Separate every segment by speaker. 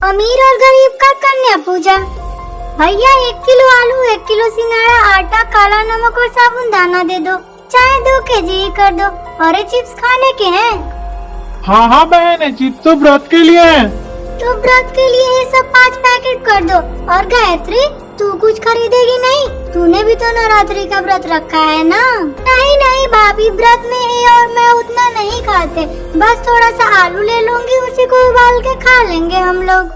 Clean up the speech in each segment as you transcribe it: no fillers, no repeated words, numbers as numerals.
Speaker 1: अमीर और गरीब का कन्या पूजा। भैया 1 किलो आलू, 1 किलो सिंघाड़ा, आटा, काला नमक और साबुन दाना दे दो। चाहे 2 केजी ही कर दो। और ये चिप्स खाने के हैं।
Speaker 2: हाँ हाँ बहन, चिप्स तो व्रत के लिए हैं।
Speaker 1: तो व्रत के लिए ये सब 5 पैकेट कर दो। और गायत्री, तू कुछ खरीदेगी नहीं? तूने भी तो नवरात्रि का व्रत रखा है ना? नहीं नहीं भाभी, व्रत में ये और मैं उतना नहीं खाते। बस थोड़ा सा आलू ले लूंगी, उसी को उबाल के खा लेंगे हम लोग।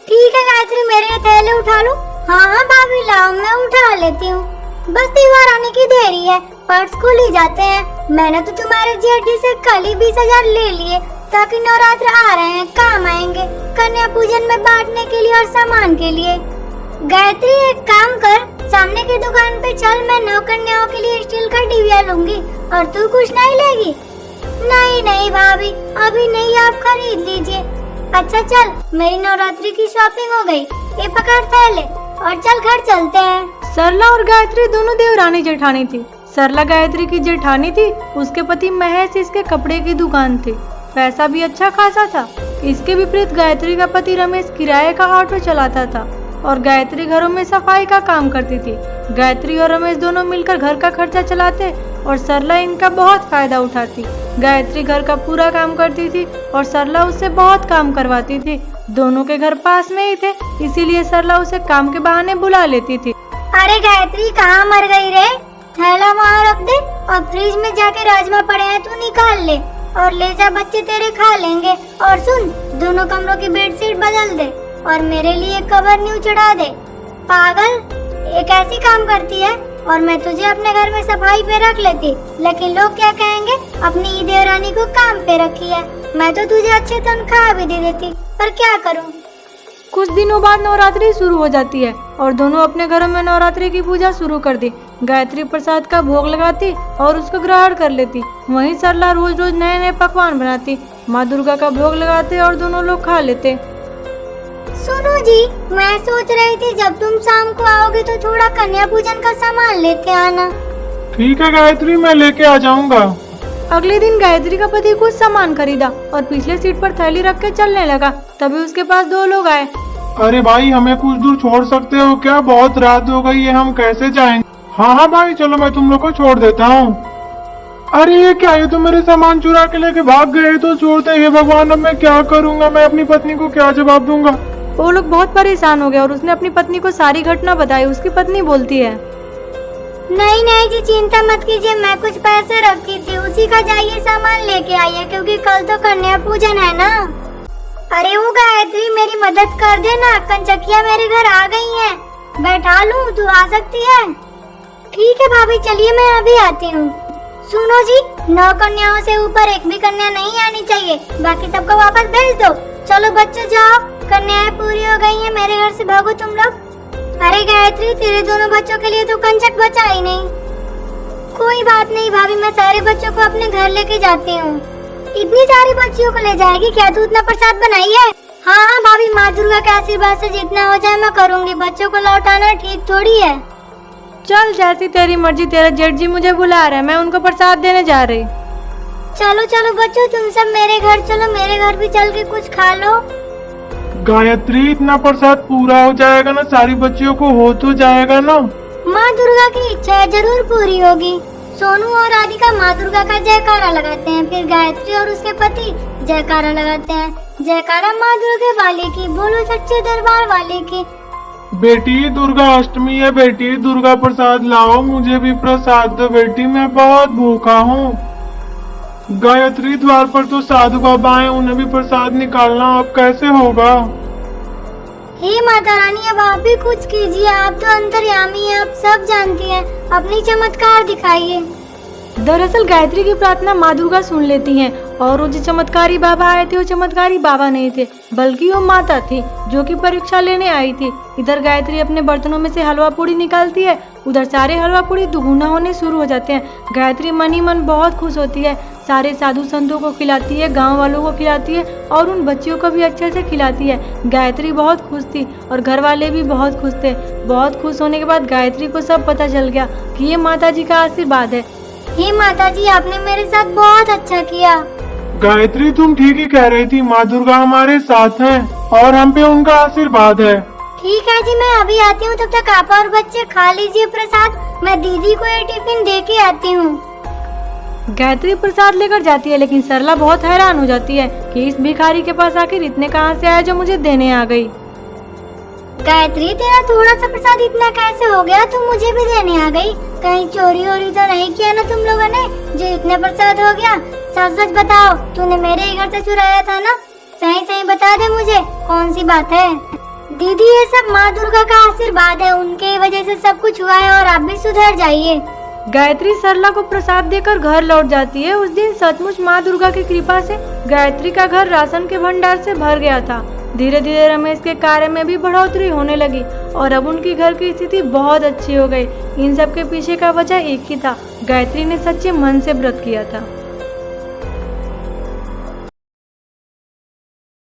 Speaker 1: ठीक है गायत्री, मेरे थैले उठा लो। हाँ हाँ भाभी, लाओ मैं उठा लेती हूँ। बस त्योहार आने की देरी है, पर्स खुल ही जाते हैं। मैंने तो तुम्हारे जेठी से कल ही 20,000 ले लिए, ताकि नवरात्र आ रहे हैं, काम आएंगे कन्या पूजन में बांटने के लिए और सामान के लिए। गायत्री, एक काम कर, सामने की दुकान पे चल, मैं 9 कन्याओं के लिए स्टील का डिबिया लूंगी। और तू कुछ नहीं लेगी? नहीं नहीं भाभी, अभी नहीं, आप खरीद लीजिए। अच्छा चल, मेरी नवरात्रि की शॉपिंग हो गई। ये पकड़ थैले और चल घर चलते हैं।
Speaker 3: सरला और गायत्री दोनों देवरानी जेठानी थी। सरला गायत्री की जेठानी थी, उसके पति महेश इसके कपड़े की दुकान थी। पैसा भी अच्छा खासा था। इसके विपरीत गायत्री का पति रमेश किराए का ऑटो चलाता था और गायत्री घरों में सफाई का काम करती थी। गायत्री और रमेश दोनों मिलकर घर का खर्चा चलाते और सरला इनका बहुत फायदा उठाती। गायत्री घर का पूरा काम करती थी और सरला उससे बहुत काम करवाती थी। दोनों के घर पास में ही थे, इसीलिए सरला उसे काम के बहाने बुला लेती थी।
Speaker 1: अरे गायत्री, कहाँ मर गई रे? थैला वहाँ रख दे और फ्रिज में जाके राजमा पड़े हैं, तू निकाल ले और ले जा, बच्चे तेरे खा लेंगे। और सुन, दोनों कमरों की बेडशीट बदल दे और मेरे लिए कवर न्यू चढ़ा दे। पागल, एक ऐसी काम करती है और मैं तुझे अपने घर में सफाई पे रख लेती, लेकिन लोग क्या कहेंगे, अपनी देवरानी को काम पे रखी है। मैं तो तुझे अच्छी तनख्वाह भी दे देती, पर क्या करूं।
Speaker 3: कुछ दिनों बाद नवरात्रि शुरू हो जाती है और दोनों अपने घरों में नवरात्रि की पूजा शुरू कर दी। गायत्री प्रसाद का भोग लगाती और उसको ग्रहण कर लेती। वहीं सरला रोज रोज नए नए पकवान बनाती, माँ दुर्गा का भोग लगाते और दोनों लोग खा लेते।
Speaker 1: सुनो जी, मैं सोच रही थी जब तुम शाम को आओगे तो थोड़ा कन्या पूजन का सामान लेते आना।
Speaker 2: ठीक है गायत्री, मैं लेके आ जाऊंगा।
Speaker 3: अगले दिन गायत्री का पति कुछ सामान खरीदा और पिछले सीट पर थैली रख के चलने लगा। तभी उसके पास 2 लोग आए।
Speaker 2: अरे भाई, हमें कुछ दूर छोड़ सकते हो क्या? बहुत रात हो गई है, हम कैसे जाएंगे? हाँ हाँ भाई, चलो मैं तुम लोग को छोड़ देता हूँ। अरे ये क्या, ये तो मेरे सामान चुरा के लेके भाग गए। तो छोड़ते, हे भगवान, अब मैं क्या करूँगा? मैं अपनी पत्नी को क्या जवाब दूंगा?
Speaker 3: वो लोग बहुत परेशान हो गए और उसने अपनी पत्नी को सारी घटना बताई। उसकी पत्नी बोलती है,
Speaker 1: नहीं नहीं जी, चिंता मत कीजिए, मैं कुछ पैसे रखी थी, उसी का जाइए सामान लेके आइए, क्योंकि कल तो कन्या पूजन है ना। अरे वो गायत्री, मेरी मदद कर देना, कंचकिया मेरे घर आ गई हैं। बैठा लूं, तू आ सकती है? ठीक है भाभी, चलिए मैं अभी आती हूँ। सुनो जी, 9 कन्याओं से ऊपर एक भी कन्या नहीं आनी चाहिए, बाकी सबको वापस भेज दो। चलो बच्चों जाओ, कन्याएं पूरी हो गई हैं, मेरे घर से भागो तुम लोग। अरे गायत्री, तेरे दोनों बच्चों के लिए तो कंचक बचा ही नहीं। कोई बात नहीं भाभी, मैं सारे बच्चों को अपने घर लेके जाती हूँ। इतनी सारी बच्चियों को ले जाएगी क्या? तू इतना प्रसाद बनाई है? हाँ हाँ भाभी, माँ दुर्गा के आशीर्वाद से जितना हो जाए मैं करूँगी। बच्चों को लौटाना ठीक थोड़ी है।
Speaker 3: चल जैसी तेरी मर्जी, तेरे जेठ जी मुझे बुला रहे हैं, मैं उनको प्रसाद देने जा रही।
Speaker 1: चलो चलो बच्चों, तुम सब मेरे घर चलो, मेरे घर भी चल के कुछ खा लो।
Speaker 2: गायत्री, इतना प्रसाद पूरा हो जाएगा ना? सारी बच्चियों को हो तो जाएगा ना?
Speaker 1: माँ दुर्गा की इच्छा है, जरूर पूरी होगी। सोनू और राधिका माँ दुर्गा का जयकारा लगाते हैं, फिर गायत्री और उसके पति जयकारा लगाते हैं। जयकारा माँ दुर्गा वाले की, बोलो सच्चे दरबार वाले की।
Speaker 2: बेटी, दुर्गा अष्टमी है बेटी, दुर्गा प्रसाद लाओ, मुझे भी प्रसाद दो बेटी, मैं बहुत भूखा हूँ। गायत्री, द्वार पर तो साधु बाबा हैं, उन्हें भी प्रसाद निकालना, अब कैसे होगा?
Speaker 1: हे माता रानी, अब आप भी कुछ कीजिए, आप तो अंतर्यामी हैं, आप सब जानती हैं, अपनी चमत्कार दिखाइए।
Speaker 3: दरअसल गायत्री की प्रार्थना माँ दुर्गा सुन लेती हैं और वो जो चमत्कारी बाबा आए थे वो चमत्कारी बाबा नहीं थे, बल्कि वो माता थी जो कि परीक्षा लेने आई थी। इधर गायत्री अपने बर्तनों में से हलवा पूड़ी निकालती है, उधर सारे हलवा पूड़ी दुगुना होने शुरू हो जाते हैं। गायत्री मन ही मन बहुत खुश होती है, सारे साधु संतों को खिलाती है, गांव वालों को खिलाती है और उन बच्चियों को भी अच्छे से खिलाती है। गायत्री बहुत खुश थी और घर वाले भी बहुत खुश थे। बहुत खुश होने के बाद गायत्री को सब पता चल गया कि ये माता जी का आशीर्वाद है।
Speaker 1: हे माता जी, आपने मेरे साथ बहुत अच्छा किया।
Speaker 2: गायत्री, तुम ठीक ही कह रही थी, माँ दुर्गा हमारे साथ हैं। और हम पे उनका आशीर्वाद है।
Speaker 1: ठीक है जी, मैं अभी आती हूँ। तब तक आप और बच्चे खा लीजिए प्रसाद। मैं दीदी को ये टिफिन दे के आती हूँ।
Speaker 3: गायत्री प्रसाद लेकर जाती है, लेकिन सरला बहुत हैरान हो जाती है कि इस भिखारी के पास आखिर इतने कहाँ से आए जो मुझे देने आ गई।
Speaker 1: गायत्री, तेरा थोड़ा सा प्रसाद इतना कैसे हो गया? तुम मुझे भी देने आ गई। कहीं चोरी वोरी तो नहीं किया ना तुम लोगों ने जो इतने प्रसाद हो गया? सच सच बताओ, तूने मेरे ही घर से चुराया था ना? सही सही बता दे मुझे, कौन सी बात है? दीदी, ये सब माँ दुर्गा का आशीर्वाद है, उनके वजह से सब कुछ हुआ है और आप भी सुधर जाइए।
Speaker 3: गायत्री सरला को प्रसाद देकर घर लौट जाती है। उस दिन सचमुच माँ दुर्गा की कृपा से गायत्री का घर राशन के भंडार से भर गया था। धीरे धीरे रमेश के कार्य में भी बढ़ोतरी होने लगी और अब उनकी घर की स्थिति बहुत अच्छी हो गई। इन सब के पीछे का वजह एक ही था, गायत्री ने सच्चे मन से व्रत किया था।